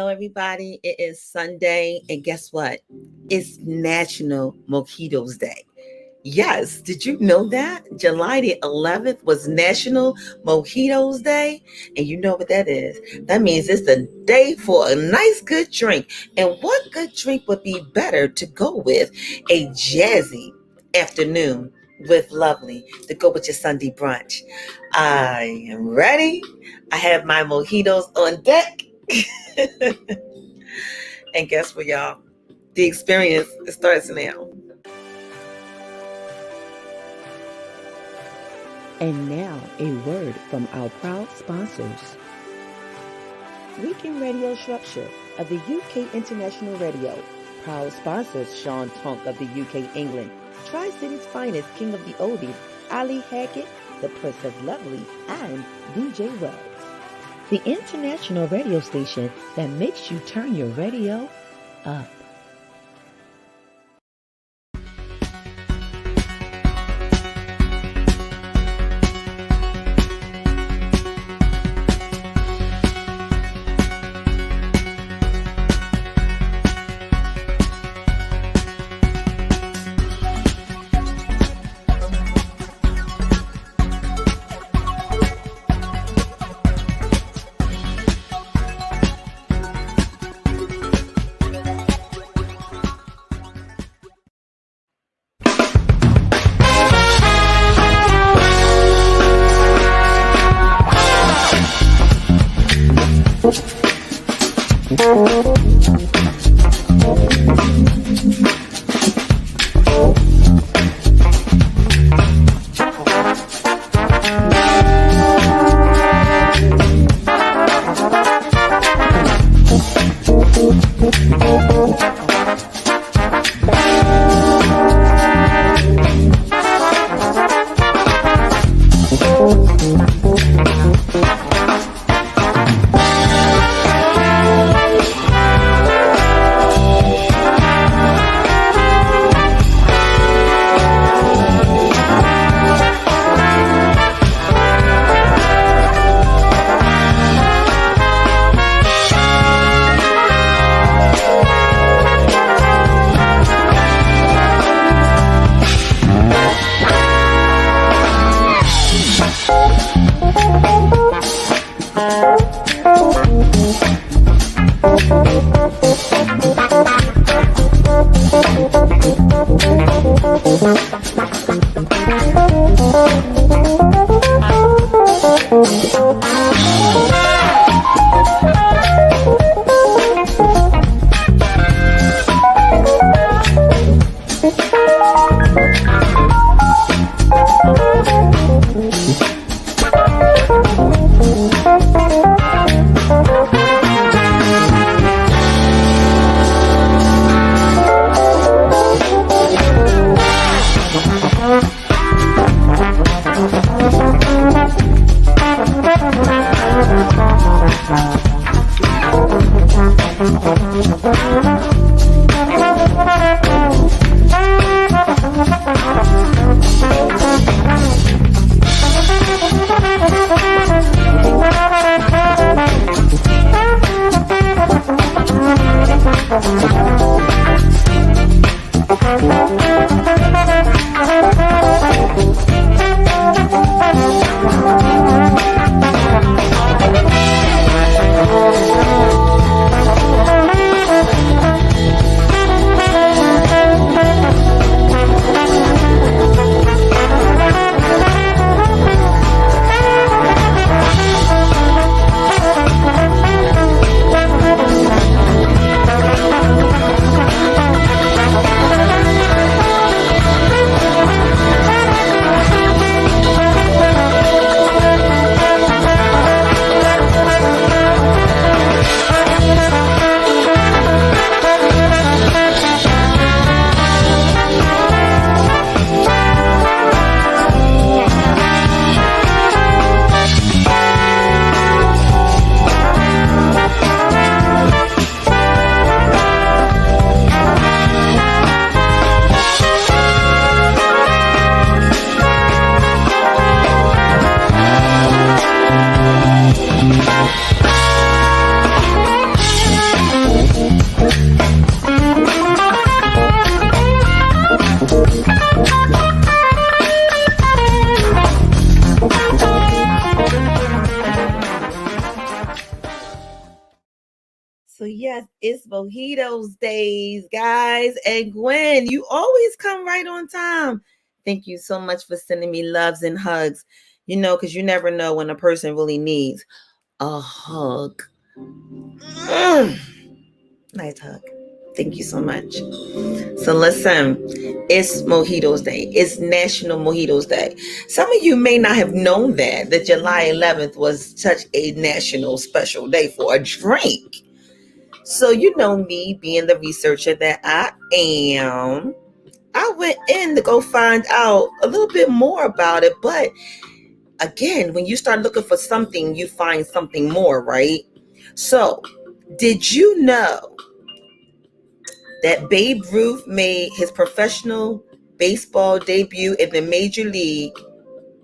everybody. It is Sunday, and guess what? It's National Mojito's Day. Yes, did you know that? July the 11th was National Mojito's Day. And you know what that is? That means it's the day for a nice good drink. And what good drink would be better to go with a jazzy afternoon with lovely to go with your Sunday brunch? I am ready. I have my mojitos on deck. And guess what, y'all? The experience starts now. And now, a word from our proud sponsors. Weekend Radio Shropshire of the UK International Radio. Proud sponsors Sean Tonk of the UK England. Tri-City's finest King of the Oldies, Ali Hackett, the Prince of Lovely, and DJ Wells. The international radio station that makes you turn your radio up. Yes, it's Mojito's days, guys. And Gwen, you always come right on time. Thank you so much for sending me loves and hugs. Because you never know when a person really needs a hug. Nice hug. Thank you so much. So listen, it's Mojito's Day. It's National Mojito's Day. Some of you may not have known that July 11th was such a national special day for a drink. So you know me being the researcher that I am, I went in to go find out a little bit more about it. But again, when you start looking for something, you find something more, right? So did you know that Babe Ruth made his professional baseball debut in the Major League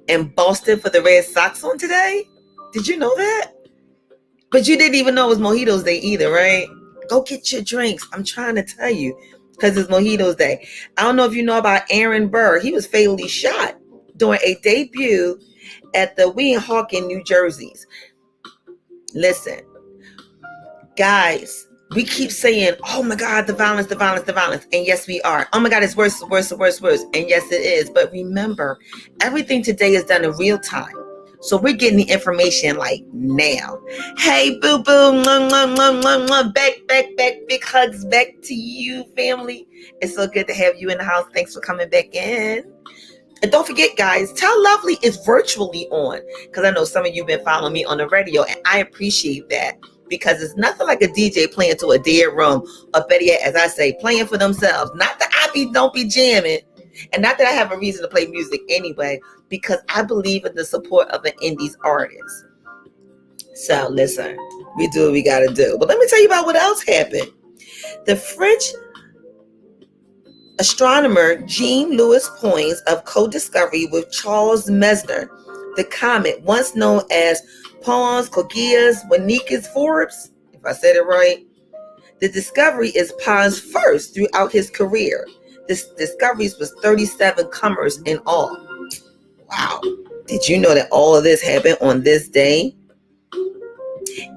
in Boston for the Red Sox on today? Did you know that? But you didn't even know it was Mojito's Day either, right? Go get your drinks. I'm trying to tell you, because it's Mojito's Day. I don't know if you know about Aaron Burr. He was fatally shot during a debut at the Weehawken, New Jersey. Listen, guys, we keep saying, oh my God, the violence, the violence, the violence. And yes, we are. Oh my God, it's worse, worse, worse, worse. And yes, it is. But remember, everything today is done in real time. So we're getting the information like now. Hey, boo boo, back, big hugs back to you, family. It's so good to have you in the house. Thanks for coming back in. And don't forget, guys, Tell Lovely is virtually on, because I know some of you have been following me on the radio, and I appreciate that, because it's nothing like a DJ playing to a dead room, or better yet, as I say, playing for themselves. Not that I don't be jamming, and not that I have a reason to play music anyway, because I believe in the support of an indies artist. So listen, we do what we got to do. But let me tell you about what else happened. The French astronomer Jean-Louis Poins of co-discovery with Charles Mesner, the comet once known as Pons Cogias Winicus Forbes, if I said it right. The discovery is Pons' first throughout his career. This discovery was 37 comers in all. Wow. Did you know that all of this happened on this day?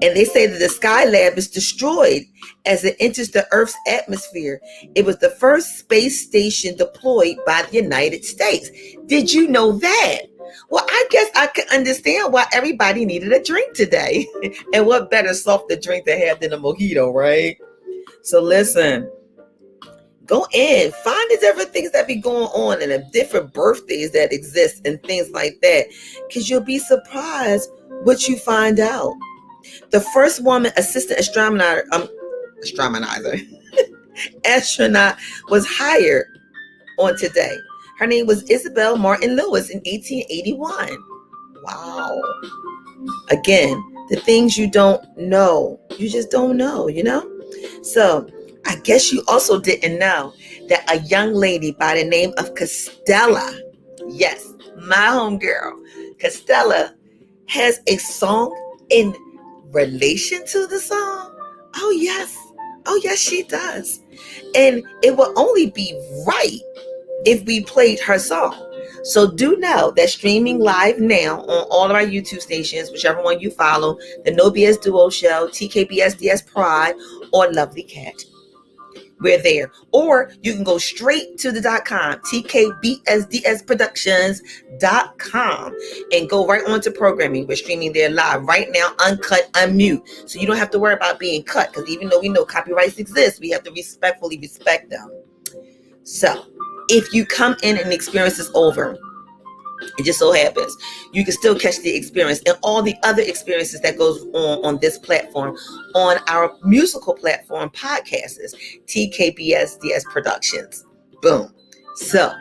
And they say that the Skylab is destroyed as it enters the Earth's atmosphere. It was the first space station deployed by the United States. Did you know that? Well, I guess I can understand why everybody needed a drink today. And what better softer drink to have than a mojito, right? So listen, go in, find the different things that be going on and the different birthdays that exist and things like that, because you'll be surprised what you find out. The first woman assistant astronaut was hired on today. Her name was Isabel Martin Lewis in 1881. Wow. Again, the things you don't know, you just don't know, So I guess you also didn't know that a young lady by the name of Castella, yes, my homegirl, Castella, has a song in relation to the song. Oh yes, she does. And it will only be right if we played her song. So do know that streaming live now on all of our YouTube stations, whichever one you follow, the No BS Duo Show, TKBSDS Pride, or Lovely Cat. We're there. Or you can go straight to the .com, tkbsdsproductions.com, and go right on to programming. We're streaming there live right now, uncut, unmute. So you don't have to worry about being cut, because even though we know copyrights exist, we have to respectfully respect them. So if you come in and the experience is over, it just so happens you can still catch the experience and all the other experiences that goes on this platform, on our musical platform podcasts, TKBSDS Productions. Boom. So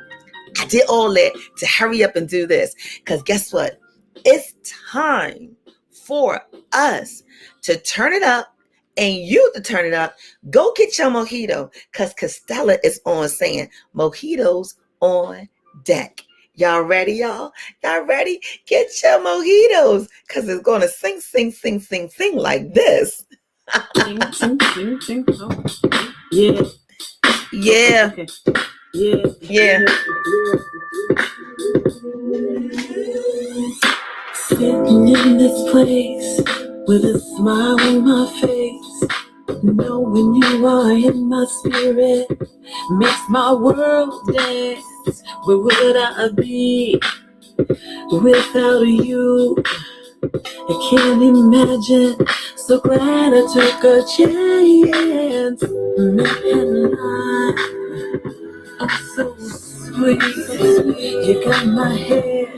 I did all that to hurry up and do this, because guess what? It's time for us to turn it up, and you to turn it up. Go get your mojito, because Castella is on saying Mojitos on deck. Y'all ready, y'all? Y'all ready? Get your mojitos, because it's going to sing like this. Sing. Oh. Yeah. Yeah. Okay. Yeah. Sitting in this place with a smile on my face, Knowing you are in my spirit makes my world dance. Where would I be without you? I can't imagine. So glad I took a chance. Man, I'm so sweet. You got my head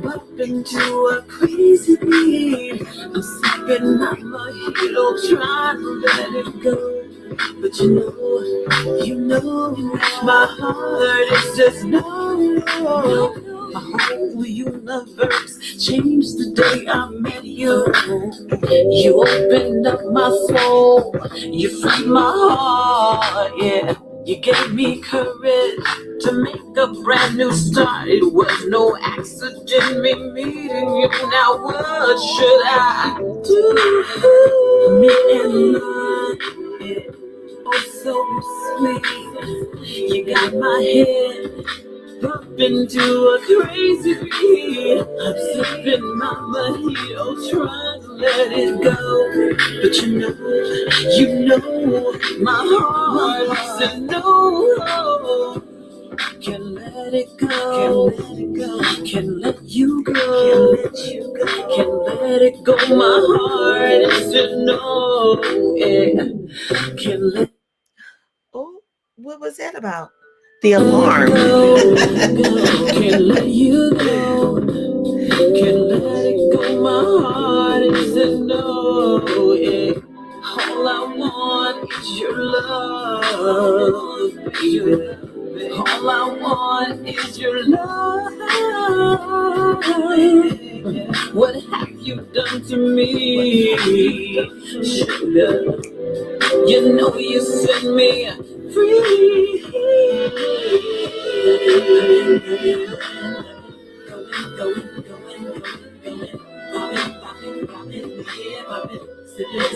up into a crazy beat. I'm sipping my mojito, trying to let it go. But you know, my heart is just no. My whole universe changed the day I met you. You opened up my soul, you freed my heart, yeah. You gave me courage to make a brand new start. It was no accident me meeting you. Now what should I do? Me and I, yeah. Oh, so sweet. You got my head up into a crazy beat. I'm sipping my mojito, trying to let it go. But you know, my heart said no. Can't let it go. Can't let you go. Can't let it go. My heart said no. Yeah. Can't let. Oh, what was that about? The alarm. Can't let you go. Can't let it go. My heart said no. Yeah. All I want is your love, baby. All I want is your love. What have you done to me, sugar? You know you set me free.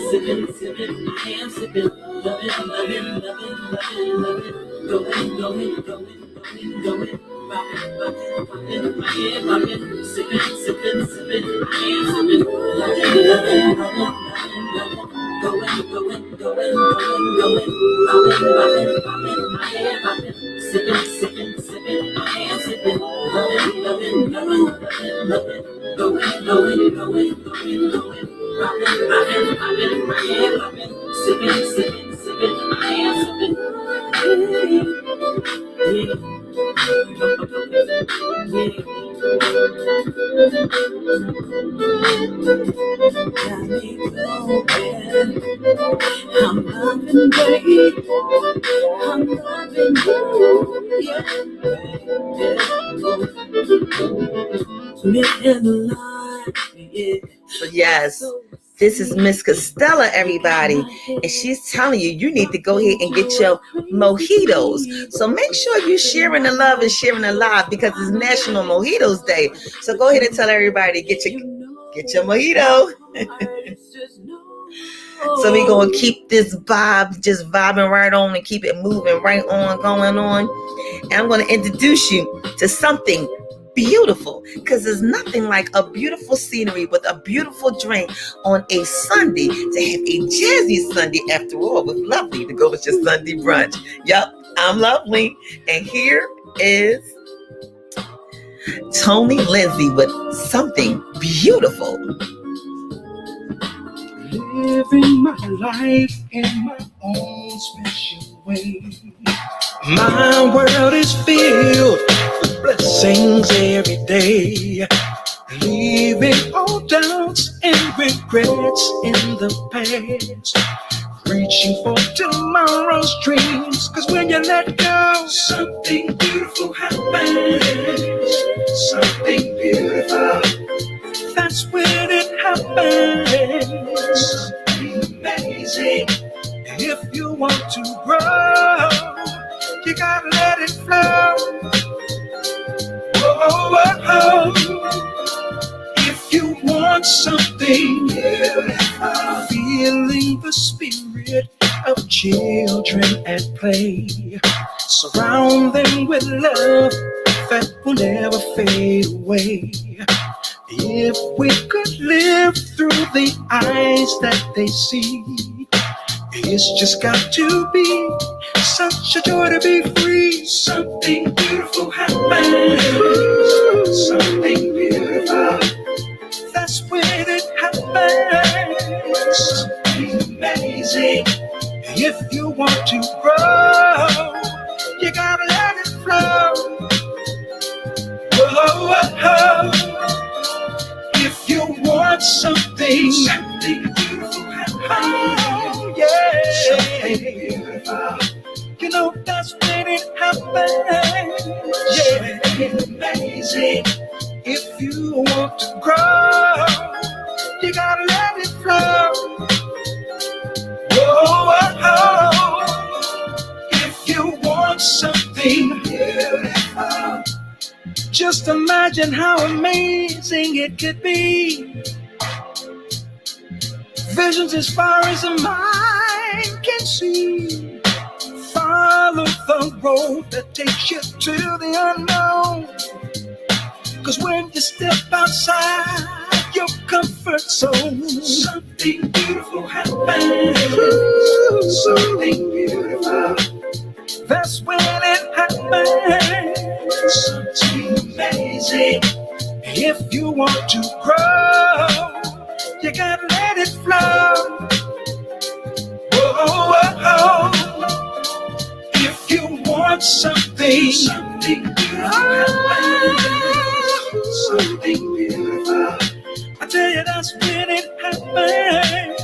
Sipping, I am sipping, loving, going, popping, my head, popping, sipping, I am sipping, loving, popping, my head, popping, sipping, I am sipping, loving, going, popping, my head, popping, sipping, I am sipping. Got me going. I'm loving, babe. I'm loving you. Yeah. Yes. This is Miss Castella, everybody, and she's telling you, you need to go ahead and get your mojitos. So make sure you're sharing the love and sharing the live because it's National Mojito's Day. So go ahead and tell everybody, get your mojito. So we're going to keep this vibe, just vibing right on and keep it moving right on, going on. And I'm going to introduce you to something beautiful, because there's nothing like a beautiful scenery with a beautiful drink on a Sunday, to have a jazzy Sunday after all with Lovely to go with your Sunday brunch. Yup, I'm Lovely, and here is Tony Lindsay with something beautiful. Living my life in my own special way. My world is filled with blessings every day, leaving all doubts and regrets in the past, reaching for tomorrow's dreams, 'cause when you let go, something beautiful happens. Something beautiful, that's when it happens. Amazing. If you want to grow, you gotta let it flow. Whoa, whoa, whoa. If you want something beautiful, feeling the spirit of children at play, surround them with love that will never fade away. If we could live through the eyes that they see, It's just got to be such a joy to be free. Something beautiful happens. Something beautiful. That's when it happens. Something amazing. If you want to grow, you gotta let it flow. Whoa, whoa, whoa. If you want something beautiful happens. Oh, yeah. Something beautiful. You know that's when it happens. Yeah. Something amazing. If you want to grow, you gotta let it flow. Whoa, whoa. If you want something beautiful, just imagine how amazing it could be. Visions as far as the mind can see. Follow the road that takes you to the unknown. 'Cause when you step outside your comfort zone, something beautiful happens. Something beautiful. That's when it happens. Something amazing. If you want to grow, you gotta let it flow. Whoa, whoa, whoa. If you want something beautiful happens. Something beautiful. I tell you, that's when it happens.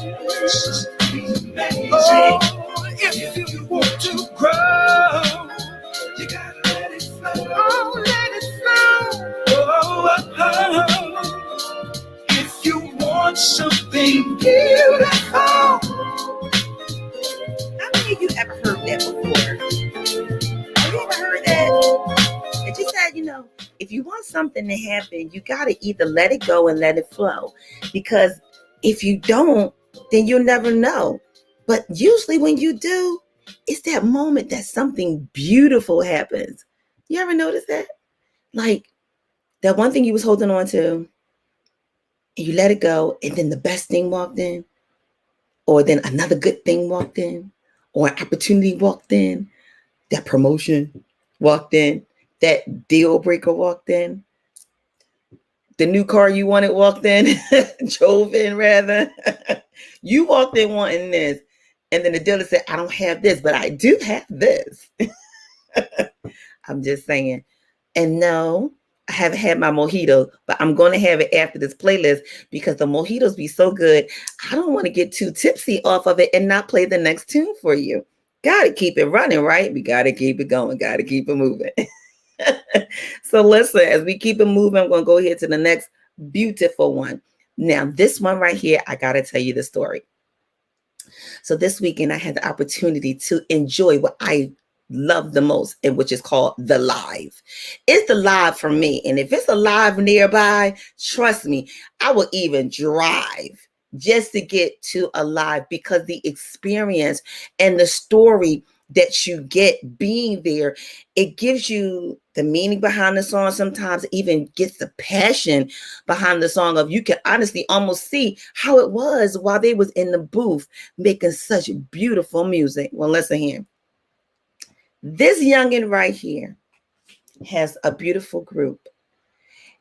Something amazing. Oh, if you want to grow, you gotta let it flow. Oh, let it flow. Oh, oh, oh. If you want something beautiful. How many of you ever heard that before? Have you ever heard that? It just said, if you want something to happen, you got to either let it go and let it flow. Because if you don't, then you'll never know. But usually when you do, it's that moment that something beautiful happens. You ever notice that? Like that one thing you was holding on to, and you let it go, and then the best thing walked in, or then another good thing walked in, or an opportunity walked in, that promotion walked in, that deal breaker walked in, the new car you wanted walked in, drove in rather. You walked in wanting this, and then the dealer said, I don't have this, but I do have this. I'm just saying. And no, I haven't had my mojito, but I'm going to have it after this playlist because the mojitos be so good. I don't want to get too tipsy off of it and not play the next tune for you. Got to keep it running, right? We got to keep it going. Got to keep it moving. So listen, as we keep it moving, I'm going to go here to the next beautiful one. Now, this one right here, I got to tell you the story. So this weekend, I had the opportunity to enjoy what I love the most, and which is called The Live. It's the live for me. And if it's a live nearby, trust me, I will even drive just to get to a live because the experience and the story that you get being there, it gives you the meaning behind the song. Sometimes even gets the passion behind the song of you can honestly almost see how it was while they was in the booth making such beautiful music. Well, listen here. This youngin right here has a beautiful group,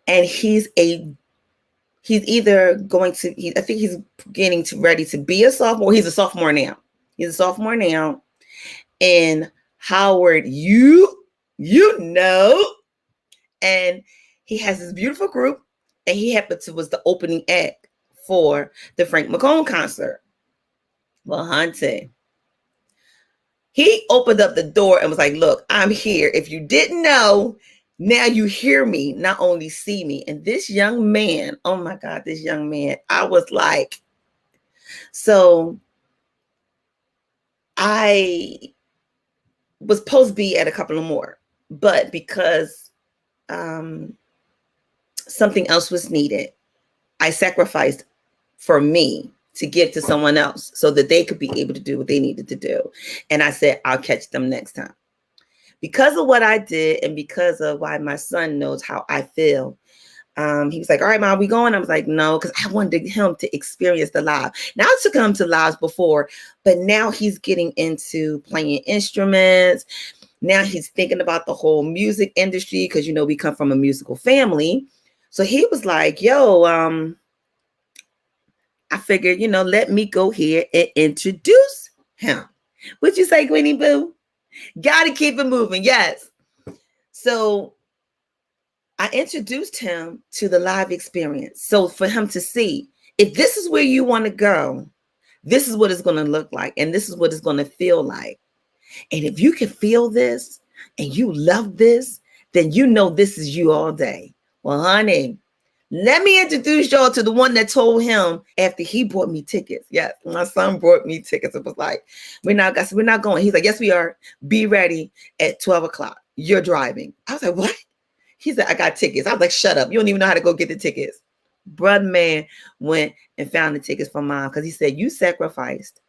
and he's either going to, I think he's getting ready to be a sophomore. He's a sophomore now. He's a sophomore now. And Howard, you know, and he has this beautiful group, and he happened to was the opening act for the Frank McComb concert. Well, hunty, he opened up the door and was like, look, I'm here. If you didn't know, now you hear me, not only see me. And this young man, oh my God, this young man, I was like, so I was supposed to be at a couple of more, but because something else was needed, I sacrificed for me to give to someone else so that they could be able to do what they needed to do. And I said, I'll catch them next time. Because of what I did and because of why my son knows how I feel, He was like, all right, Mom, we going? I was like, no, because I wanted him to experience the live. Now, I took him to lives before, but now he's getting into playing instruments. Now he's thinking about the whole music industry because, you know, we come from a musical family. So he was like, yo, I figured, you know, let me go here and introduce him. What'd you say, Queenie Boo? Gotta keep it moving. Yes. So I introduced him to the live experience. So for him to see, if this is where you want to go, this is what it's going to look like. And this is what it's going to feel like. And if you can feel this and you love this, then you know this is you all day. Well, honey, let me introduce y'all to the one that told him after he bought me tickets. Yes, my son brought me tickets. It was like, we're not going. He's like, yes, we are. Be ready at 12 o'clock. You're driving. I was like, what? He said, I got tickets. I was like, shut up. You don't even know how to go get the tickets. Brother man went and found the tickets for Mom because he said, you sacrificed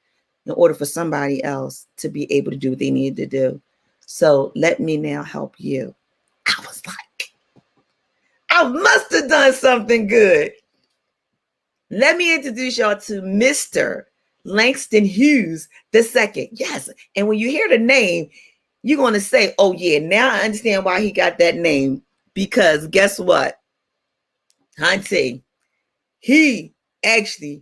in order for somebody else to be able to do what they needed to do. So let me now help you. I was like, I must have done something good. Let me introduce y'all to Mr. Langston Hughes II. Yes. And when you hear the name, you're going to say, oh, yeah, now I understand why he got that name. Because guess what? Auntie, he actually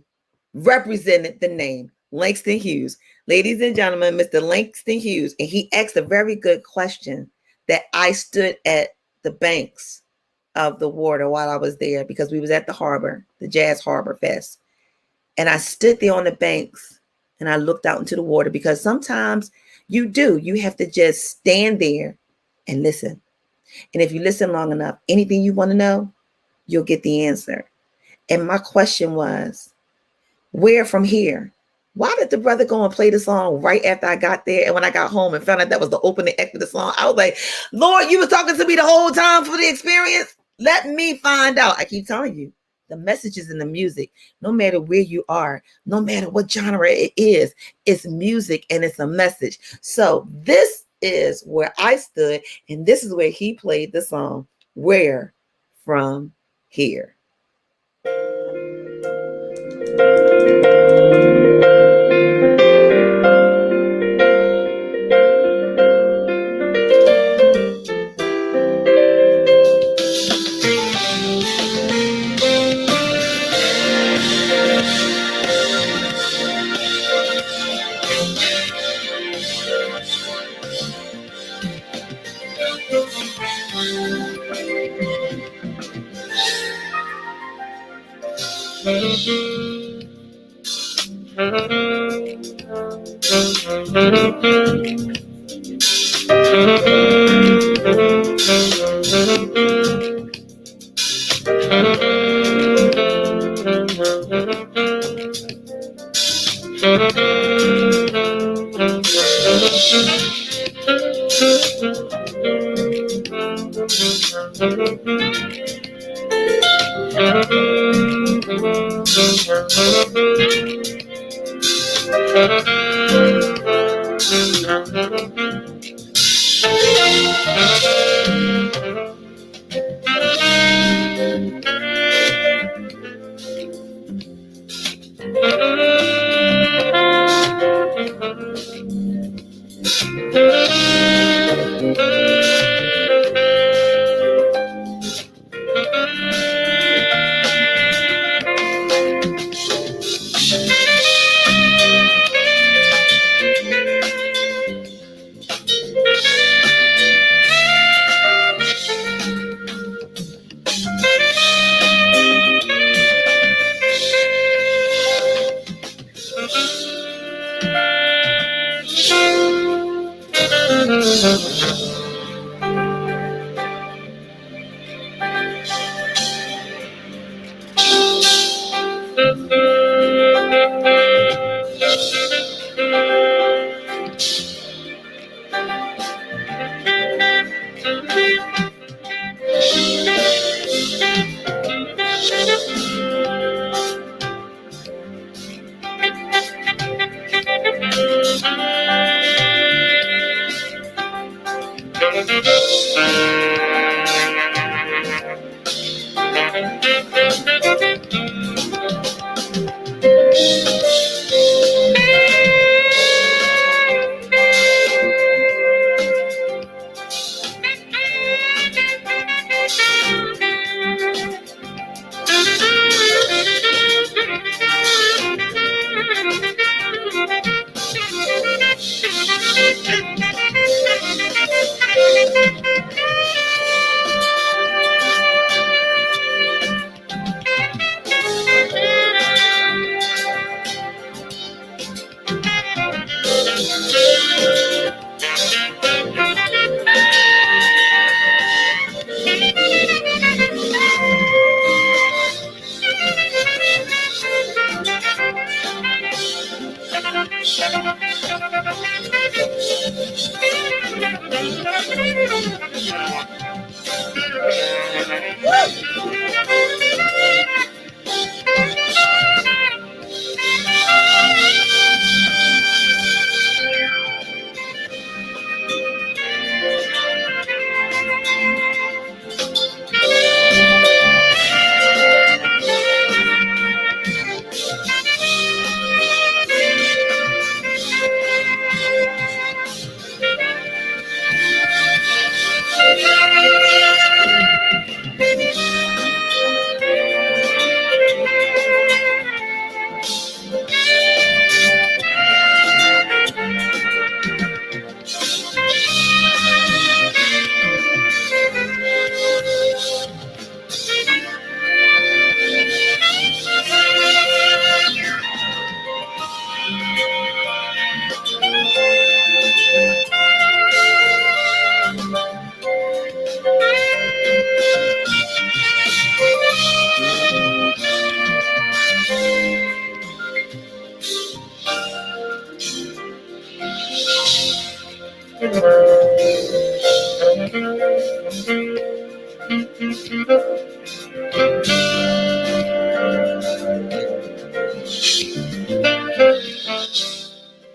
represented the name Langston Hughes. Ladies and gentlemen, Mr. Langston Hughes. And he asked a very good question that I stood at the banks of the water while I was there because we was at the harbor, the Jazz Harbor Fest. And I stood there on the banks and I looked out into the water because sometimes you have to just stand there and listen. And if you listen long enough, anything you want to know, you'll get the answer. And my question was, where from here? Why did the brother go and play the song right after I got there? And when I got home and found out that was the opening act of the song, I was like, Lord, you was talking to me the whole time for the experience? Let me find out. I keep telling you, the messages in the music, no matter where you are, no matter what genre it is, it's music and it's a message. So this is where I stood, and this is where he played the song, Where From Here.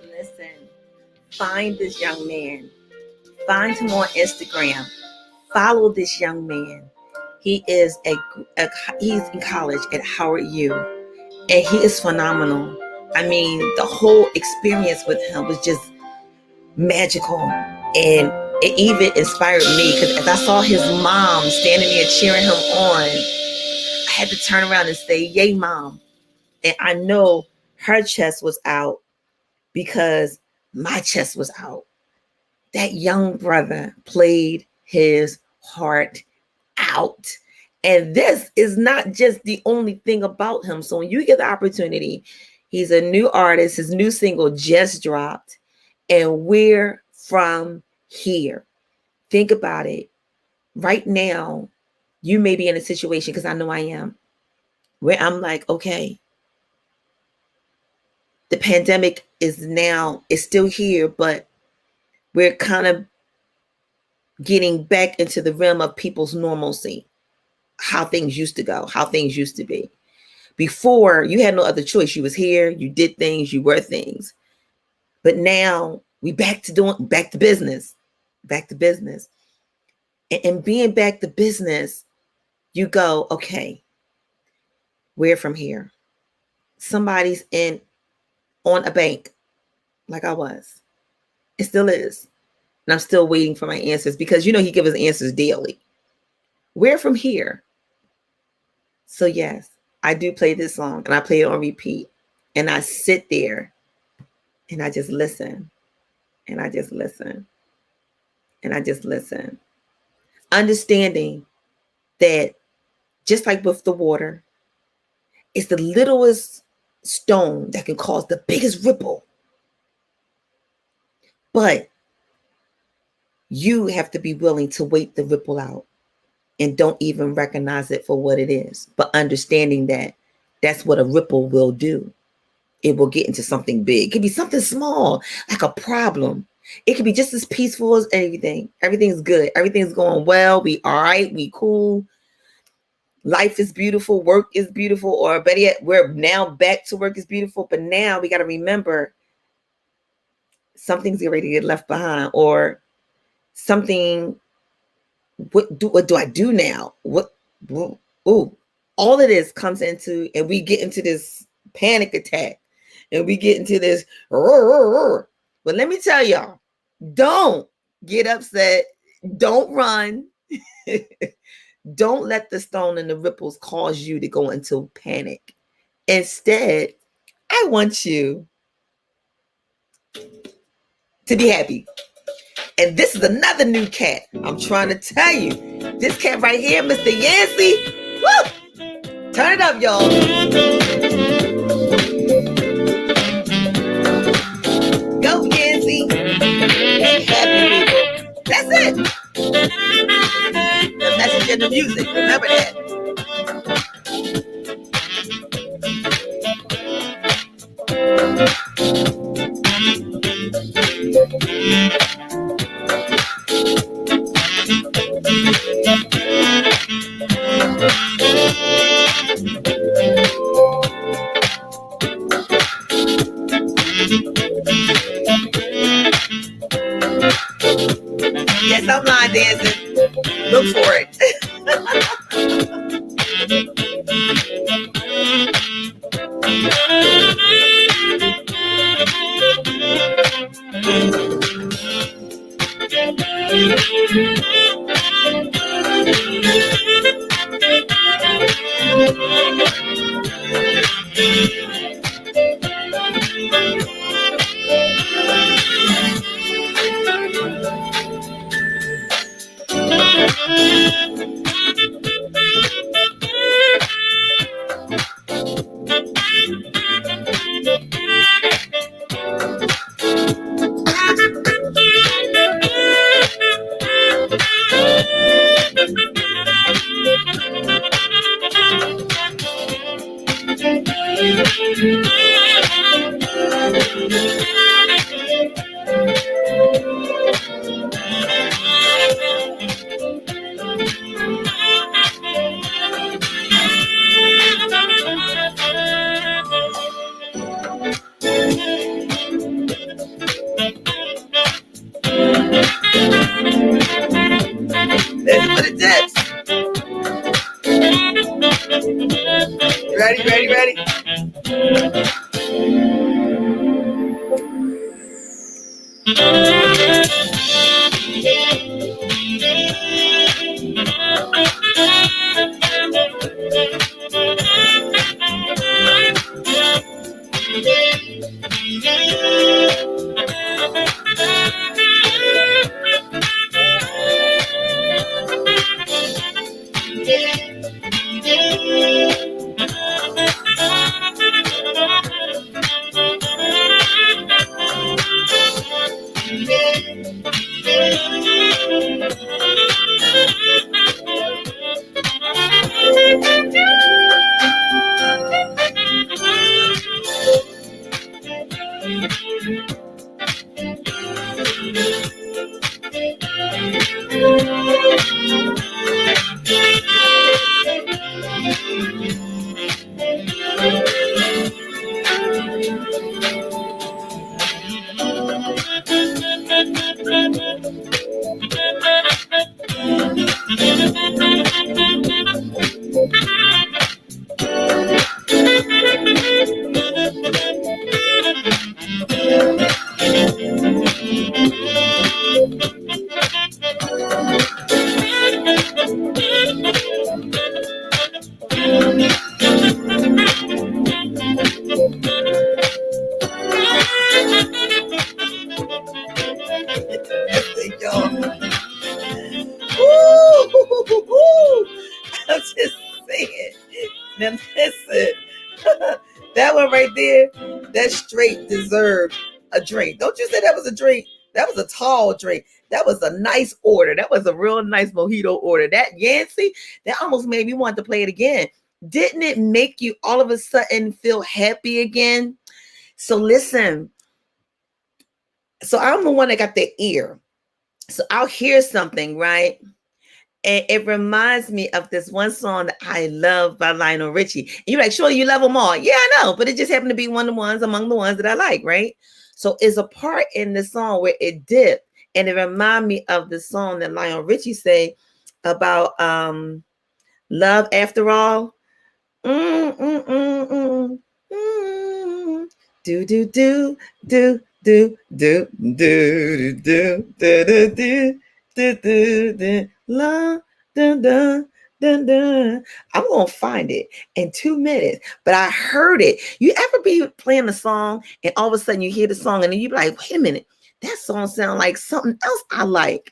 Listen, find this young man. Find him on Instagram. Follow this young man. He is he's in college at Howard U, and he is phenomenal. I mean, the whole experience with him was just magical, and it even inspired me because as I saw his mom standing there cheering him on, I had to turn around and say, "Yay, mom!" And I know her chest was out because my chest was out. That young brother played his heart out. And this is not just the only thing about him. So when you get the opportunity, he's a new artist. His new single just dropped. And we're from here. Think about it. Right now, you may be in a situation, because I know I am, where I'm like, okay, the pandemic is still here, but we're kind of getting back into the realm of people's normalcy, how things used to go, how things used to be. Before, you had no other choice. You was here, you did things, you were things. But now we back to business. And being back to business, you go, okay, where from here? Somebody's on a bank like I was. It still is. And I'm still waiting for my answers because, he gives us answers daily. Where from here? So yes, I do play this song and I play it on repeat. And I sit there and I just listen. And I just listen. And I just listen. Understanding that just like with the water, it's the littlest stone that can cause the biggest ripple. But you have to be willing to wait the ripple out and don't even recognize it for what it is. But understanding that that's what a ripple will do. It will get into something big. It could be something small, like a problem. It could be just as peaceful as anything. Everything's good. Everything's going well. We all right. We cool. Life is beautiful. Work is beautiful. Or better yet, we're now back to work is beautiful. But now we got to remember something's ready to get left behind, or something. What do I do now? Ooh, all of this comes into, and we get into this panic attack, and we get into this. But let me tell y'all, don't get upset. Don't run. Don't let the stone and the ripples cause you to go into panic. Instead, I want you to be happy. And this is another new cat. I'm trying to tell you. This cat right here, Mr. Yancyy. Woo! Turn it up, y'all. Go, Yancyy. Be happy, people. That's it. The message in the music. Remember that. Yes, I'm line dancing. Look for it. Let's put it this. Ready? I'm just saying. Now listen, that one right there, that straight deserved a drink. Don't you say that was a drink? That was a tall drink. That was a nice order. That was a real nice mojito order. That Yancyy, that almost made me want to play it again. Didn't it make you all of a sudden feel happy again? So listen. So I'm the one that got the ear. So I'll hear something, right? And it reminds me of this one song that I love by Lionel Richie. And you're like, sure, you love them all. Yeah, I know. But it just happened to be one of the ones among the ones that I like, right? So it's a part in the song where it dipped. And it reminded me of the song that Lionel Richie say about love after all. Mm, mm, mm, mm, mm. Do do do do do do do do do do do do do la dun dun dun dun. I'm gonna find it in 2 minutes, but I heard it. You ever be playing a song and all of a sudden you hear the song and then you be like, wait a minute, that song sounds like something else I like.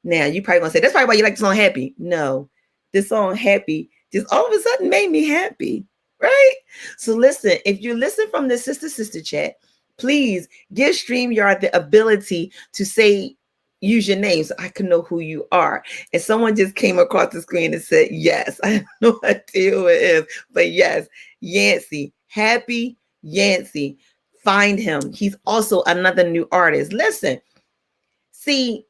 Now you probably gonna say that's probably why you like the song Happy. No, this song Happy just all of a sudden made me happy, right? So listen, if you listen from the sister chat, please give StreamYard the ability to say use your name so I can know who you are. And someone just came across the screen and said yes. I have no idea who it is, but yes, Yancyy, Happy Yancyy. Find him. He's also another new artist. Listen, see,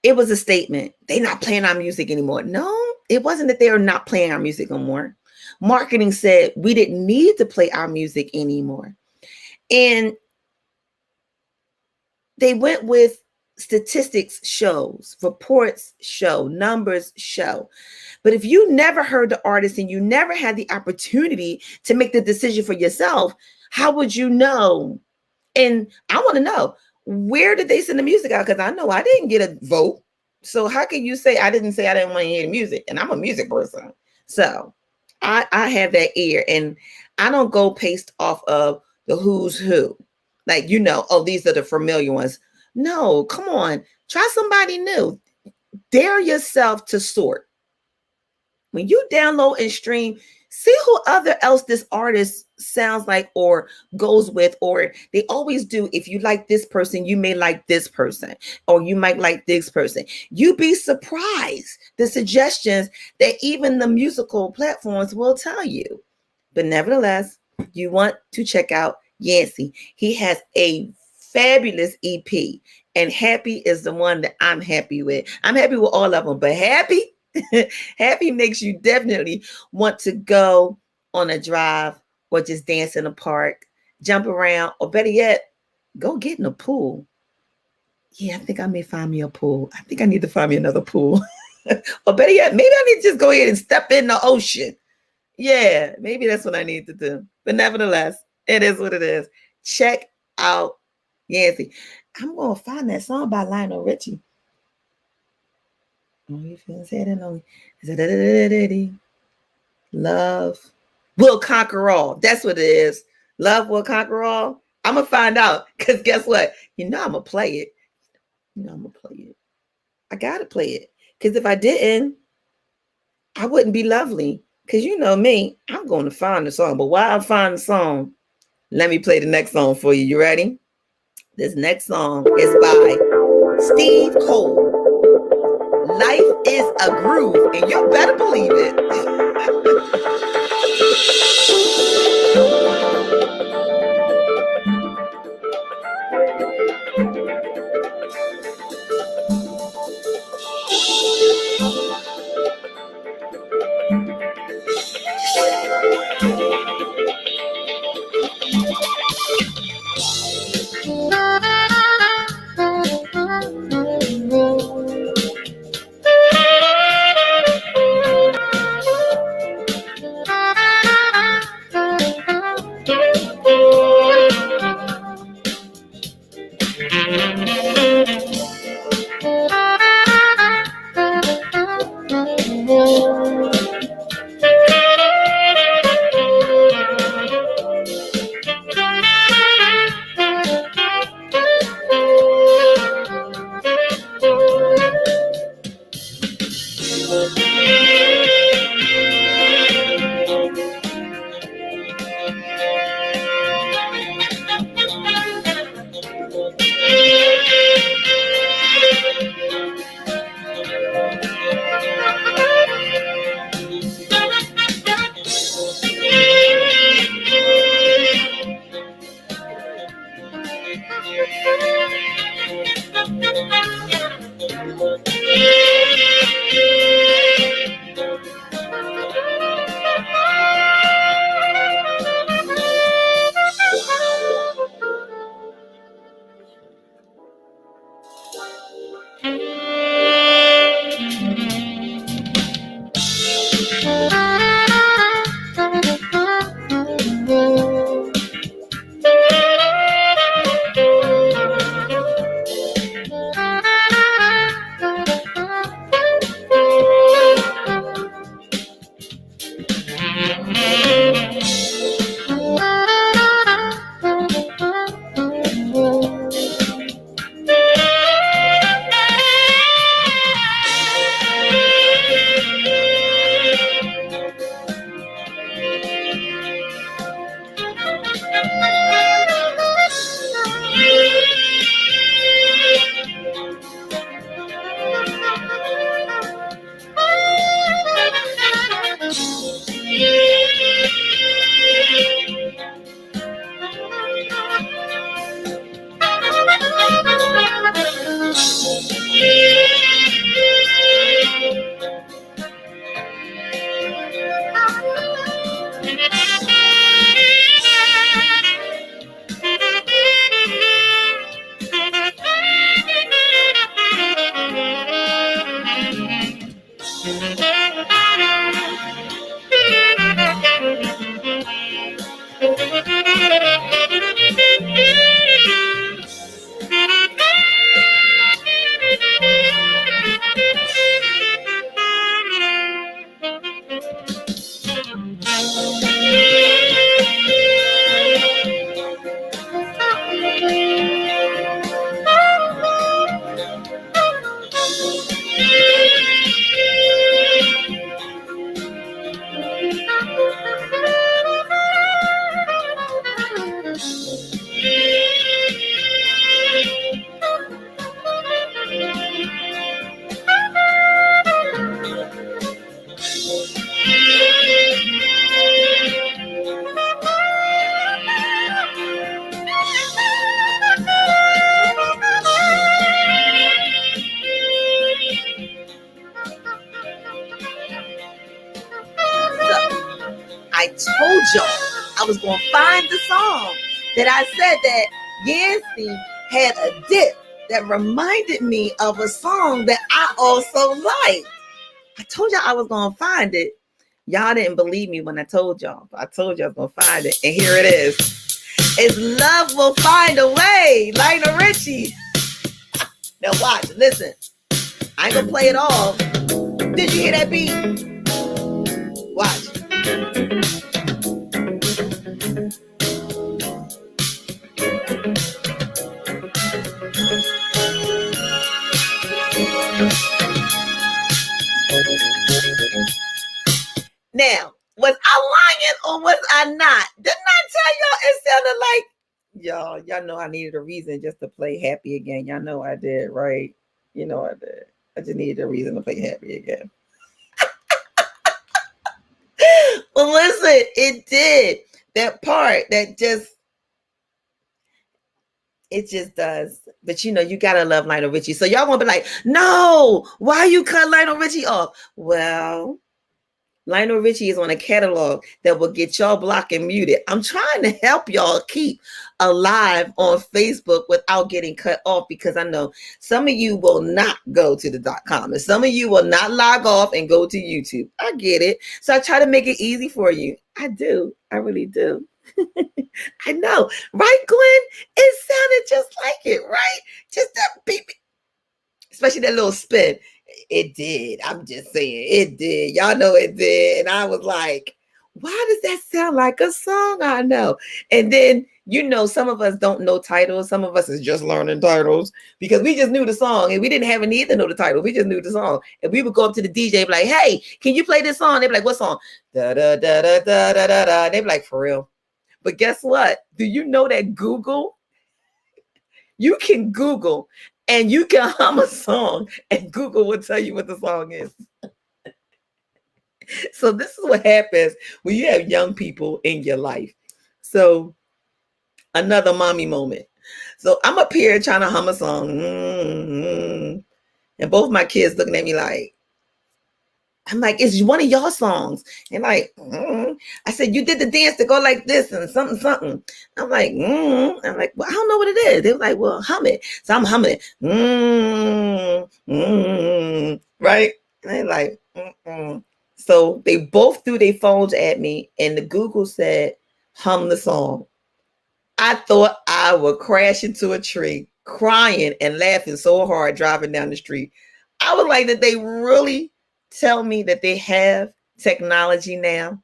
it was a statement. They're not playing our music anymore. No, it wasn't that they are not playing our music anymore. Marketing said we didn't need to play our music anymore. And they went with statistics shows, reports show, numbers show. But if you never heard the artist and you never had the opportunity to make the decision for yourself, how would you know? And I want to know, where did they send the music out? Because I know I didn't get a vote. So how can you say I didn't want to hear the music? And I'm a music person. So I have that ear, and I don't go based off of the who's who. Like, oh, these are the familiar ones. No, come on. Try somebody new. Dare yourself to sort. When you download and stream, see who other else this artist sounds like or goes with, or they always do. If you like this person, you may like this person, or you might like this person. You'd be surprised the suggestions that even the musical platforms will tell you. But nevertheless, you want to check out Yancyy. He has a fabulous EP, and Happy is the one that I'm happy with. I'm happy with all of them, but Happy makes you definitely want to go on a drive or just dance in a park, jump around, or better yet, go get in a pool. Yeah, I think I may find me a pool. I think I need to find me another pool. Or better yet, maybe I need to just go ahead and step in the ocean. Yeah, maybe that's what I need to do. But nevertheless, it is what it is. Check out Yancyy. I'm going to find that song by Lionel Richie. Love will conquer all. That's what it is. Love will conquer all. I'm going to find out, because guess what? I'm going to play it. I'm going to play it. I got to play it, because if I didn't, I wouldn't be lovely. Because you know me, I'm going to find the song. But while I find the song, let me play the next song for you. You ready? This next song is by Steve Cole. Life is a groove, and you better believe it. I told y'all I was going to find the song that I said that Yancyy had a dip that reminded me of a song that I also liked. I told y'all I was going to find it. Y'all didn't believe me when I told y'all. I told y'all I was going to find it. And here it is. It's Love Will Find a Way, Lionel Richie. Now watch, listen. I ain't going to play it all. Did you hear that beat? Watch. Now, was I lying or was I not? Didn't I tell y'all it sounded like y'all know I needed a reason just to play Happy again. Y'all know I did, right? You know I did. I just needed a reason to play Happy again. Well, listen, it did. That part that it just does. But you know, you gotta love Lionel Richie. So y'all won't be like, no, why you cut Lionel Richie off? Well, Lionel Richie is on a catalog that will get y'all blocked and muted. I'm trying to help y'all keep alive on Facebook without getting cut off, because I know some of you will not go to the .com and some of you will not log off and go to YouTube. I get it. So I try to make it easy for you. I do. I really do. I know. Right, Glenn? It sounded just like it, right? Just that beep. Especially that little spin. It did. I'm just saying it did. Y'all know it did. And I was like, why does that sound like a song I know? And then, you know, some of us don't know titles. Some of us is just learning titles because we just knew the song and we didn't have a need to know the title. We just knew the song. And we would go up to the DJ and be like, hey, can you play this song? They'd be like, what song? Da, da, da, da, da, da, da, da. They'd be like, for real. But guess what? Do you know that Google? You can Google and you can hum a song and Google will tell you what the song is. So this is what happens when you have young people in your life. So another mommy moment. So I'm up here trying to hum a song. And both my kids looking at me like, I'm like, it's one of y'all songs. And like, I said, you did the dance to go like this and something, something. I'm like, I'm like, well, I don't know what it is. They were like, well, hum it. So I'm humming it. Right? And they're like, So they both threw their phones at me and the Google said, hum the song. I thought I would crash into a tree, crying and laughing so hard driving down the street. I was like, did they really tell me that they have technology now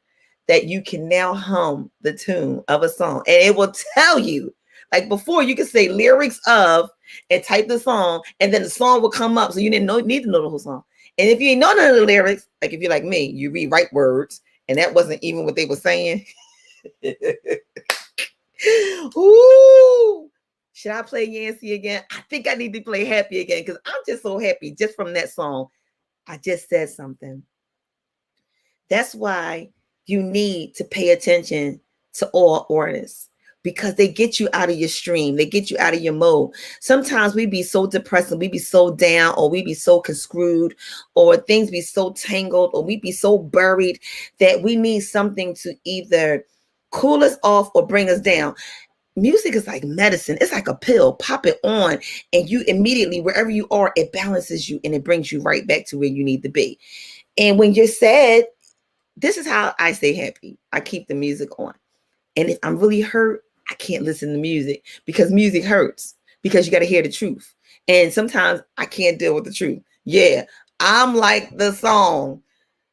that you can now hum the tune of a song? And it will tell you, like before you could say lyrics of and type the song and then the song will come up. So you didn't need to know the whole song. And if you ain't know none of the lyrics, like if you're like me, you rewrite words and that wasn't even what they were saying. Ooh, should I play Yancyy again? I think I need to play Happy again because I'm just so happy just from that song. I just said something. That's why you need to pay attention to all artists, because they get you out of your stream. They get you out of your mode. Sometimes we be so depressed and we be so down, or we be so conscrewed, or things be so tangled, or we be so buried that we need something to either cool us off or bring us down. Music is like medicine. It's like a pill. Pop it on, and you immediately, wherever you are, it balances you and it brings you right back to where you need to be. And when you're sad, this is how I stay happy. I keep the music on. And if I'm really hurt, I can't listen to music because music hurts, because you got to hear the truth. And sometimes I can't deal with the truth. Yeah, I'm like the song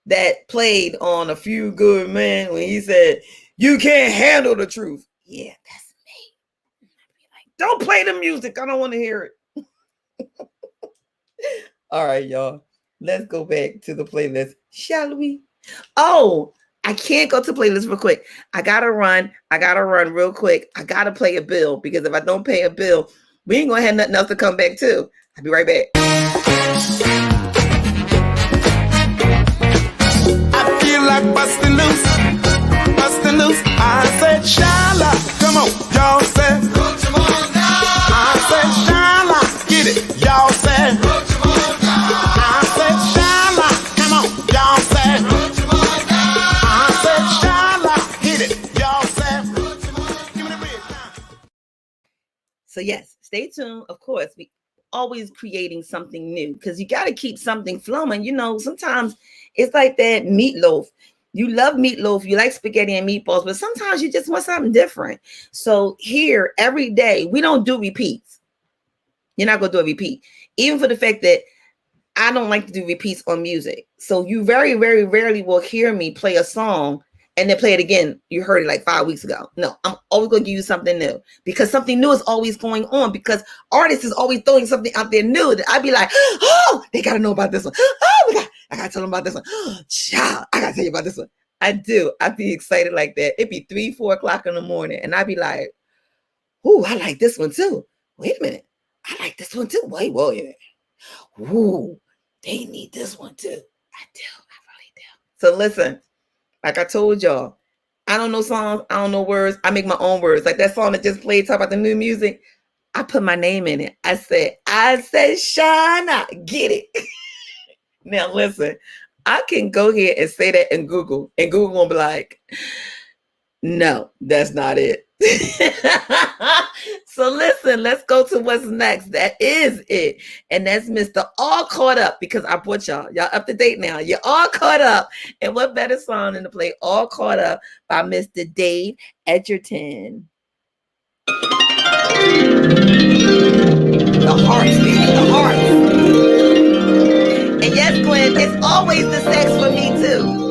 that played on A Few Good Men when he said, "You can't handle the truth." Yeah, that's me. Don't play the music. I don't want to hear it. All right, y'all. Let's go back to the playlist, shall we? Oh, I can't go to playlist real quick. I gotta run real quick. I gotta pay a bill, because if I don't pay a bill, we ain't gonna have nothing else to come back to. I'll be right back. I feel like busting loose. I said, Shala, come on, y'all said. I said, Shala, get it, y'all said. I said, Shala, come on, y'all said. So yes, stay tuned. Of course, we always creating something new, because you got to keep something flowing. You know, sometimes it's like that meatloaf. You love meatloaf, you like spaghetti and meatballs, but sometimes you just want something different. So here, every day, we don't do repeats. You're not going to do a repeat, even for the fact that I don't like to do repeats on music. So you very, very rarely will hear me play a song and then play it again. You heard it like 5 weeks ago. No, I'm always going to give you something new, because something new is always going on, because artists is always throwing something out there new that I'd be like, oh, they got to know about this one. Oh my God, I got to tell them about this one. Child, I got to tell you about this one. I do. I'd be excited like that. It'd be 3, 4 o'clock in the morning, and I'd be like, ooh, I like this one too. Wait a minute. I like this one too. Wait a minute. Ooh, they need this one too. I do. I really do. So listen, like I told y'all, I don't know songs. I don't know words. I make my own words. Like that song that just played, talk about the new music. I put my name in it. I said, Shana, get it. Now listen, I can go here and say that in Google, and Google won't be like, no, that's not it. So listen, let's go to what's next. That is it. And that's Mr. All Caught Up, because I brought y'all up to date now. You're all caught up. And what better song than to play All Caught Up by Mr. Dave Edgerton. The hearts, baby, the hearts. And yes, Glenn, it's always the sex for me too.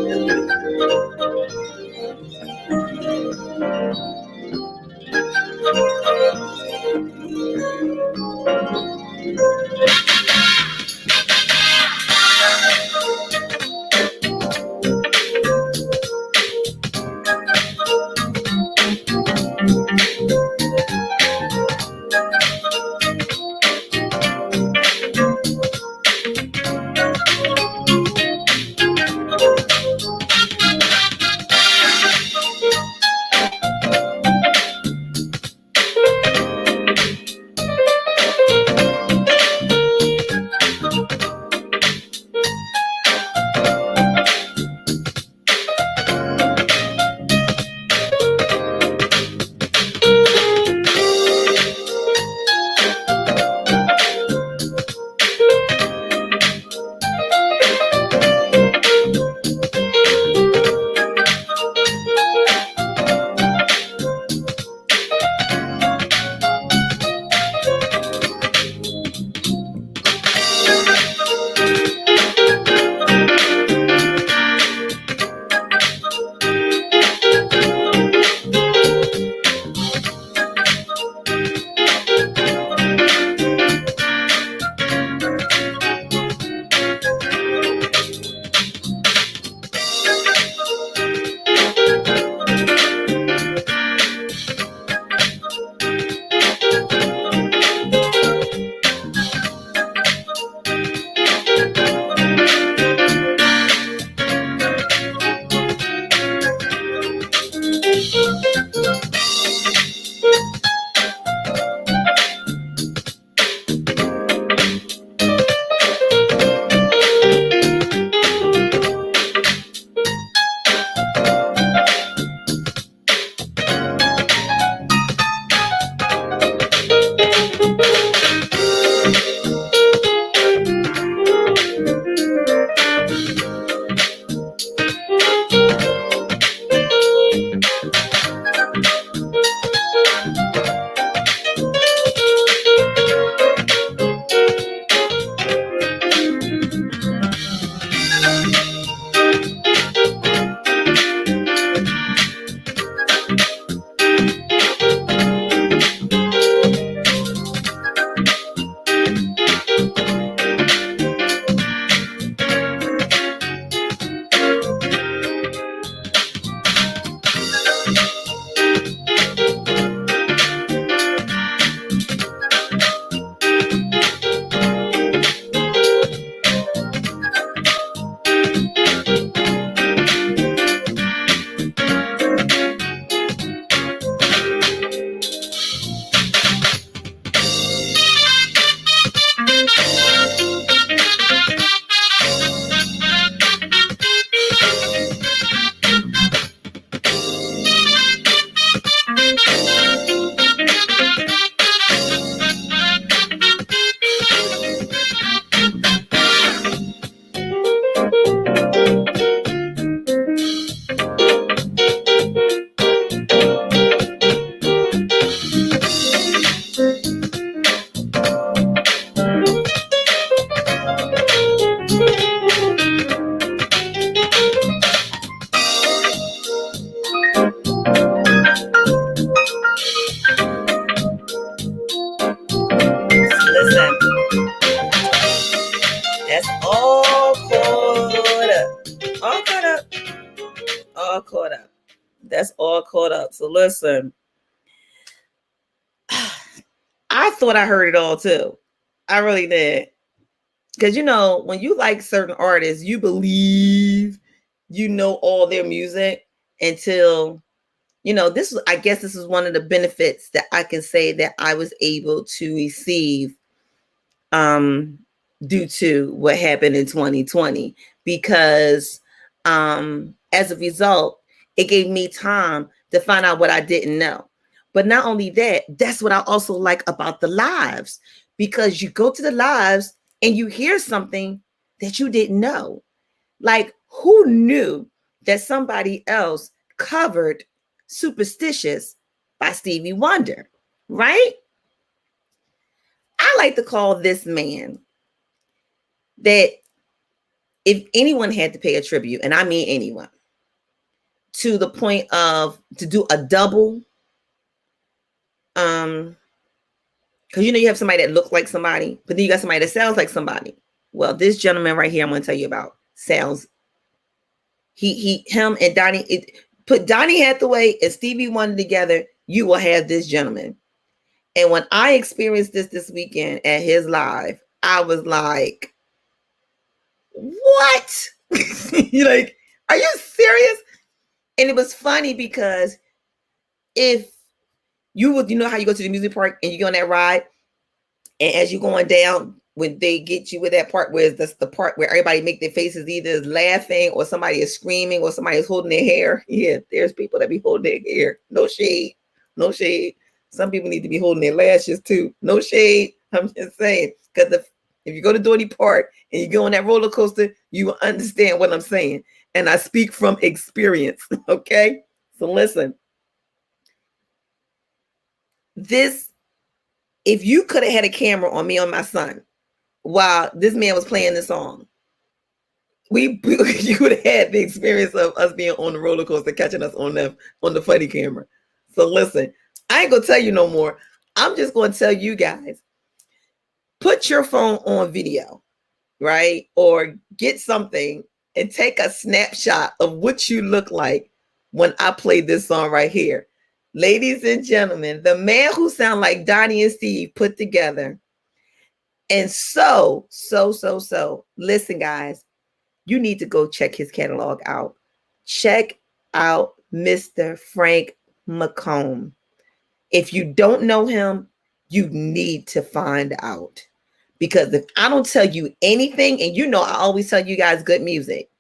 all caught up. That's all caught up. So listen, I thought I heard it all too. I really did. Because, you know, when you like certain artists, you believe you know all their music until, you know, I guess this is one of the benefits that I can say that I was able to receive due to what happened in 2020. Because as a result, it gave me time to find out what I didn't know. But not only that, that's what I also like about the lives, because you go to the lives and you hear something that you didn't know. Like, who knew that somebody else covered Superstitious by Stevie Wonder, right? I like to call this man that if anyone had to pay a tribute, and I mean anyone, to the point of to do a double, because you know you have somebody that looks like somebody, but then you got somebody that sounds like somebody. Well, this gentleman right here I'm going to tell you about sounds. Him and Donnie. Put Donnie Hathaway and Stevie Wonder together, you will have this gentleman. And when I experienced this weekend at his live, I was like, "What? You're like, are you serious?" And it was funny because if you would, you know how you go to the music park and you go on that ride, and as you're going down, when they get you with that part where that's the part where everybody make their faces either laughing or somebody is screaming or somebody is holding their hair. Yeah, there's people that be holding their hair. No shade. No shade. Some people need to be holding their lashes too. No shade. I'm just saying. Because if you go to Dorney Park and you go on that roller coaster, you will understand what I'm saying. And I speak from experience. Okay? So listen. If you could have had a camera on me, on my son, while this man was playing this song, you would have had the experience of us being on the roller coaster, catching us on the funny camera. So listen, I ain't gonna tell you no more. I'm just gonna tell you guys, put your phone on video, right? Or get something and take a snapshot of what you look like when I play this song right here. Ladies and gentlemen, the man who sound like Donnie and Steve put together. And so, listen, guys, you need to go check his catalog out. Check out Mr. Frank McComb. If you don't know him, you need to find out. Because if I don't tell you anything, and you know I always tell you guys good music,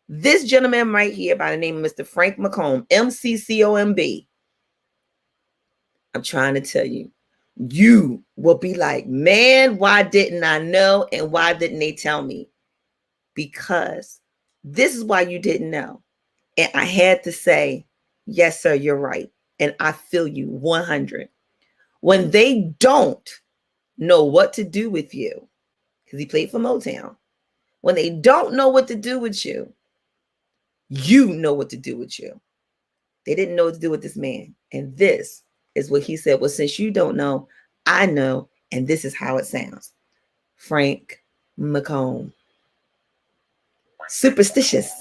this gentleman right here by the name of Mr. Frank McComb, MCCOMB, I'm trying to tell you, you will be like, man, why didn't I know? And why didn't they tell me? Because this is why you didn't know. And I had to say, yes, sir, you're right. And I feel you 100. When they don't know what to do with you, because he played for Motown, when they don't know what to do with you, you know what to do with you. They didn't know what to do with this man. And this is what he said. Well, since you don't know, I know, and this is how it sounds. Frank McComb. Superstitious.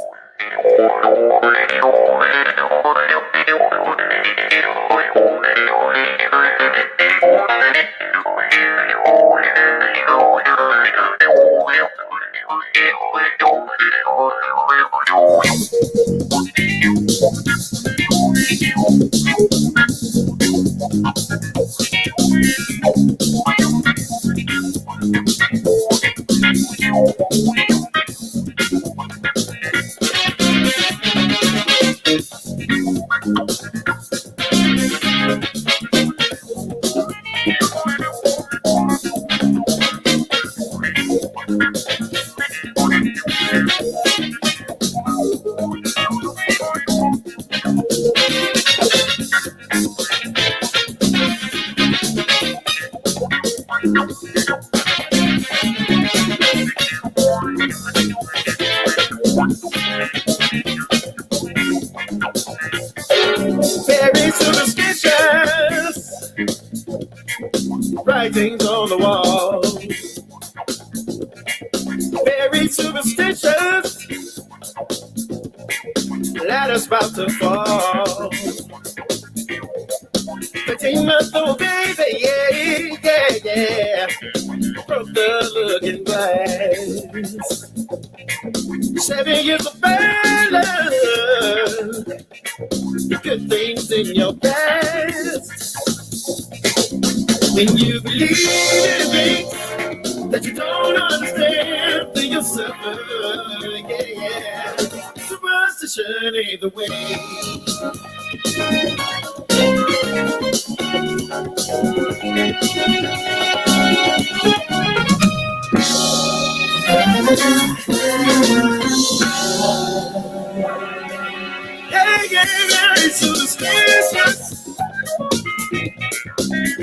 Very superstitious. Writings on the wall. Very superstitious. ladder's about to fall. But ain't nothing, baby, yeah, yeah, yeah. Broke the looking glass. 7 years of bad love, good things in your past. When you believe in things that you don't understand, then you'll suffer, yeah, yeah. Superstition ain't the way. Yeah, yeah, yeah, it's superstitious.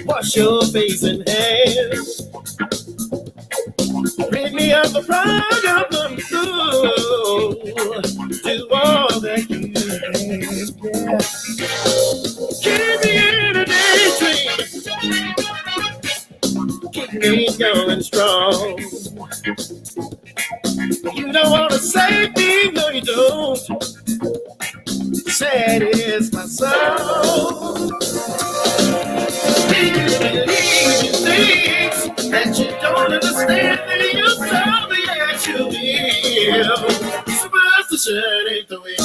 Wash your face and hands. Rid me of the problem. Do all that you can. Keep me in a daydream. Keep me going strong. You don't want to save me, no you don't. Sad is my soul. Believe in things that you don't understand, and you tell me that you will. Superstition ain't the way.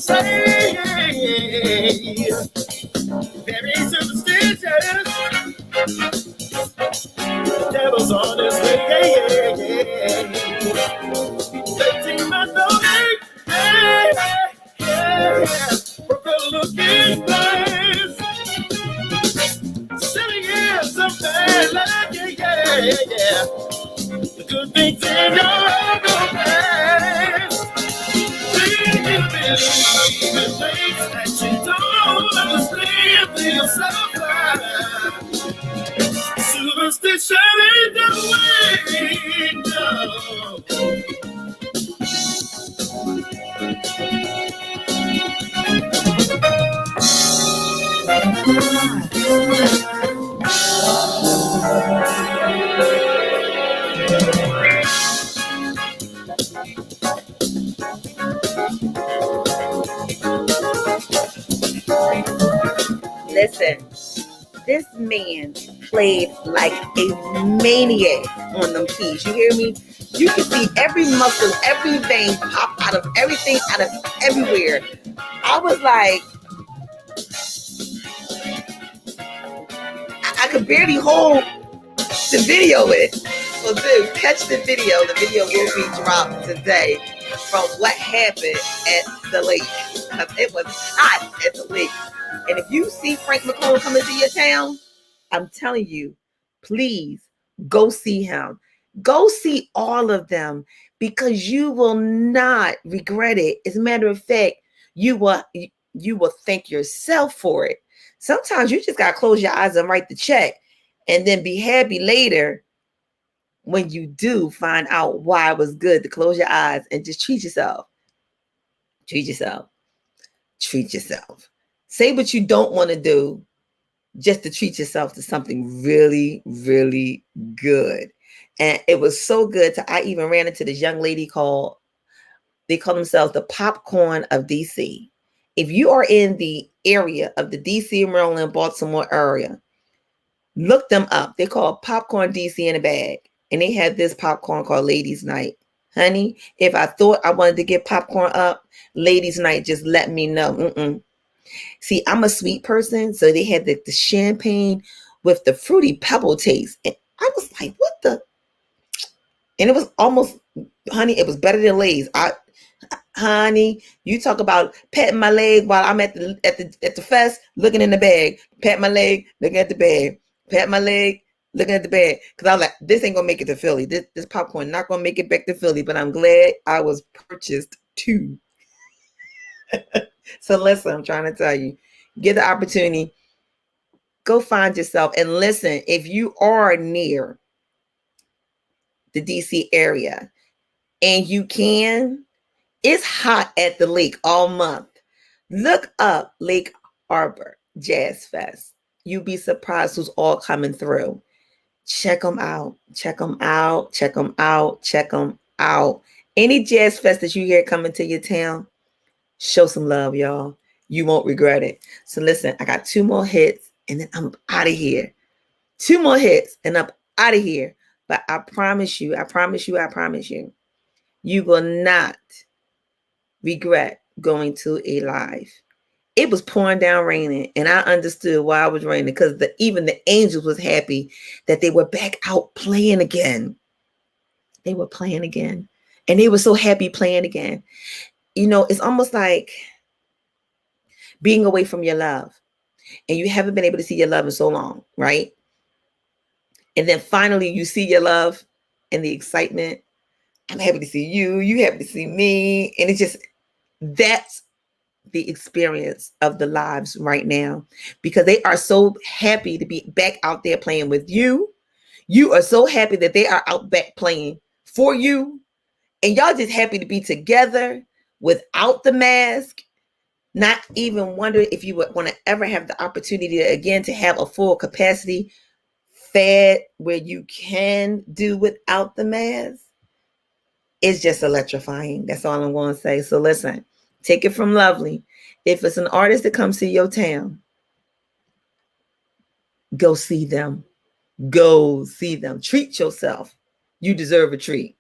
say, very superstitious. Devil's on his way, 13 months old, purple looking place. 7 years of bad luck, yeah. The good things in your past. Do you believe in things that you don't understand? Feel so fine. Superstition ain't the way, no. Listen, this man played like a maniac on them keys. You hear me? You can see every muscle, every vein pop out of everything, out of everywhere. I was like, I could barely hold the video with it. So dude, catch the video. The video will be dropped today from what happened at the lake. It was hot at the lake. And if you see Frank McComb coming to your town, I'm telling you, please go see him. Go see all of them because you will not regret it. As a matter of fact, you will thank yourself for it. Sometimes you just got to close your eyes and write the check and then be happy later when you do find out why it was good to close your eyes and just treat yourself. Treat yourself. Treat yourself. Say what you don't want to do just to treat yourself to something really, really good. And it was so good. I even ran into this young lady they call themselves the Popcorn of DC. If you are in the area of the DC, Maryland, Baltimore area, look them up. They call Popcorn DC in a bag. And they have this popcorn called Ladies Night. Honey, if I thought I wanted to get popcorn up, Ladies Night, just let me know. See, I'm a sweet person, so they had the champagne with the fruity pebble taste. And I was like, what the? And it was almost, honey, it was better than Lay's. Honey, you talk about patting my leg while I'm at the fest, looking in the bag. Pat my leg, looking at the bag. Pat my leg, looking at the bag. Because I was like, this ain't going to make it to Philly. This popcorn not going to make it back to Philly. But I'm glad I was purchased too. So listen, I'm trying to tell you, get the opportunity, go find yourself. And listen, if you are near the DC area and you can, it's hot at the lake all month. Look up Lake Harbor Jazz Fest. You'll be surprised who's all coming through. Check them out. Check them out. Check them out. Check them out. Any jazz fest that you hear coming to your town, show some love, y'all. You won't regret it. So listen, I got 2 more hits and then I'm out of here. 2 more hits and I'm out of here. But I promise you, you will not regret going to a live. It was pouring down raining and I understood why it was raining because even the angels was happy that they were back out playing again. They were playing again and they were so happy playing again. You know, it's almost like being away from your love and you haven't been able to see your love in so long, right? And then finally you see your love and the excitement. I'm happy to see you. You happy to see me. And it's just, that's the experience of the lives right now because they are so happy to be back out there playing with you. You are so happy that they are out back playing for you. And y'all just happy to be together without the mask, not even wondering if you would want to ever have the opportunity again to have a full capacity fed where you can do without the mask. It's just electrifying. That's all I'm going to say. So listen, take it from Lovely. If it's an artist that comes to your town, go see them. Go see them. Treat yourself. You deserve a treat.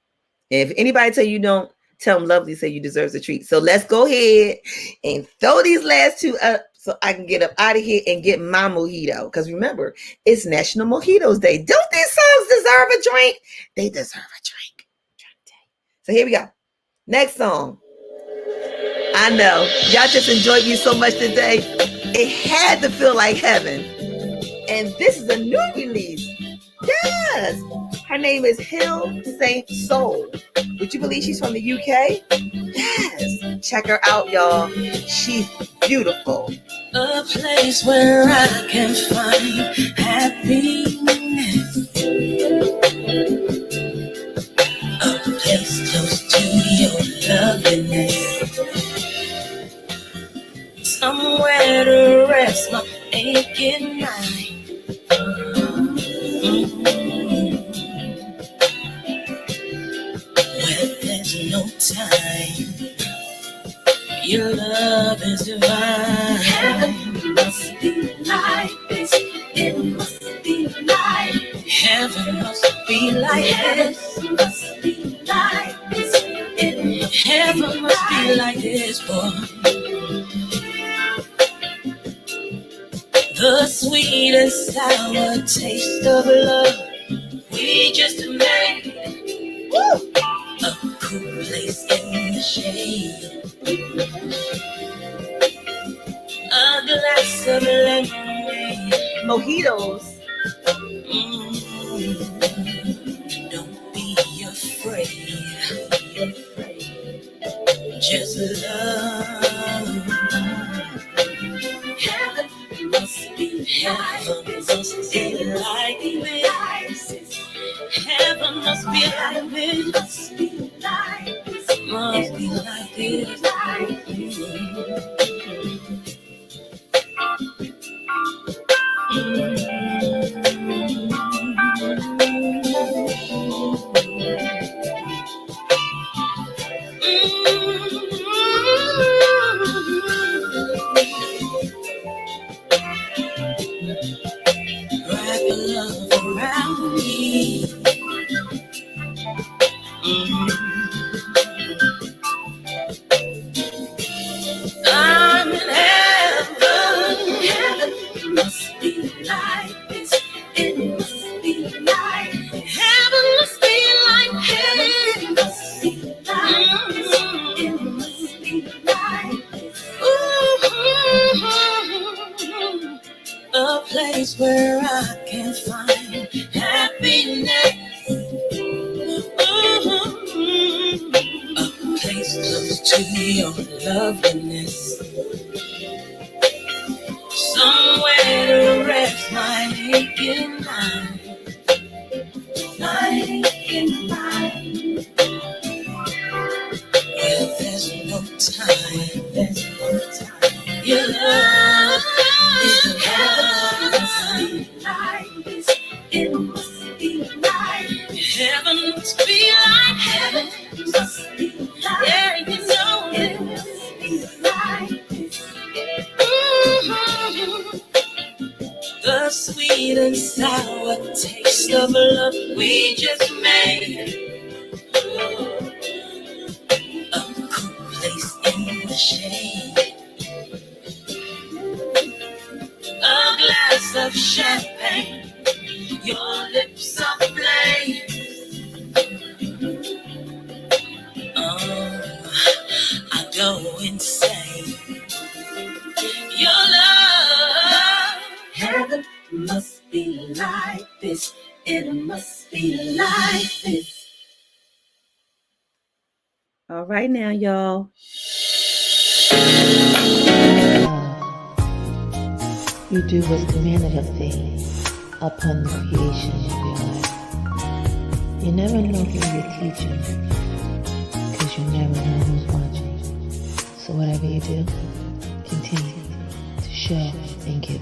And if anybody tell you don't, Tell them Lovely said you deserve a treat. So let's go ahead and throw these last two up so I can get up out of here and get my mojito. Because remember, it's National Mojito's Day. Don't these songs deserve a drink? They deserve a drink. So here we go. Next song. I know. Y'all just enjoyed me so much today. It had to feel like heaven. And this is a new release. Yes. Her name is HilSt Soul. Would you believe she's from the UK? Yes. Check her out, y'all. She's beautiful. A place where I can find happiness. A place close to your loveliness. Somewhere to rest my aching mind. Where there's no time, your love is divine. Heaven must be like this. It must be like heaven must be like this. Must be like this. Heaven must be like this, boy. The sweet and sour taste of love we just made. Woo! A cool place in the shade. A glass of lemonade. Mojitos. Don't be afraid. Just love. Heaven must be heaven must be like this. Heaven must be like this. Must be like this. Must be like this. Wrap your love around me. I'm in heaven. Heaven must be like this. It must be like heaven must be like heaven must be like this. It must be like this. Ooh, a place where I can find happiness. A place close to your loveliness. Somewhere to rest my aching mind. My aching mind. Where there's no time. There's no time. Your love is heaven. Like this. It must be like heaven must be like heaven must be like yeah, you know it must be like this. The sweet and sour taste of love we just made. A cool place in the shade. A glass of champagne. Your lips are flame. Oh, I go insane. Your love. Heaven must be like this. It must be like this. All right now, y'all. You do what's demanded of thee upon the creation of your life. You never know who you're teaching, because you never know who's watching. So whatever you do, continue to show and give